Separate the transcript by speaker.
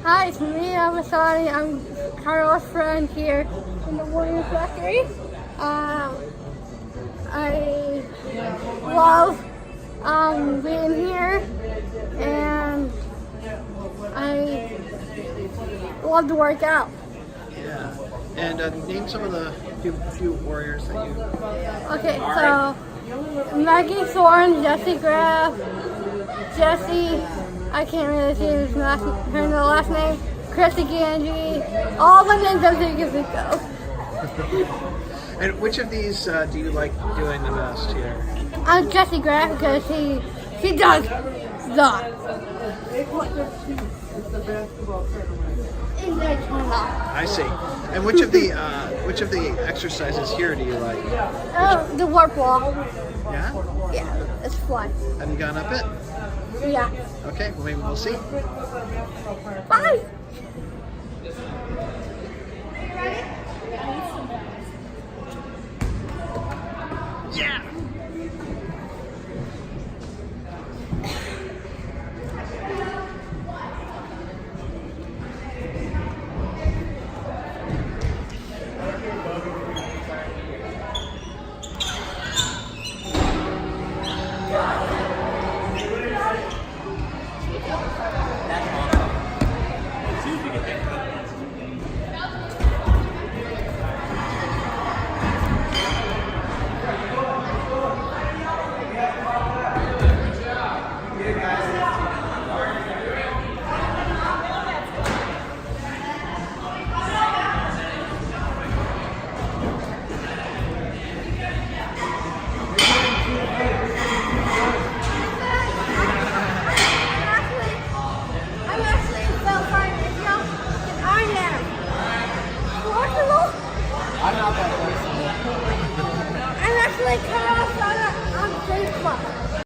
Speaker 1: Hi, it's me, I'm Asani. I'm Carlos' friend here in the Warrior Factory. I love being here, and I love to work out.
Speaker 2: Yeah. And name some of the few warriors that you.
Speaker 1: Okay, so Maggie Thorne, Jesse Graff, Jesse, I can't really see her last name, Christy Ganji, all the names that you can go.
Speaker 2: And which of these do you like doing the best here?
Speaker 1: Jesse Graff because he does that.
Speaker 2: I see. And which of the exercises here do you like?
Speaker 1: Oh, the warp wall.
Speaker 2: Yeah.
Speaker 1: Yeah, it's fun.
Speaker 2: Have you gone up it?
Speaker 1: Yeah.
Speaker 2: Okay. Well, maybe we'll see.
Speaker 1: Bye.
Speaker 2: Yeah.
Speaker 3: I'm not that person.
Speaker 1: I'm actually cut off on Facebook.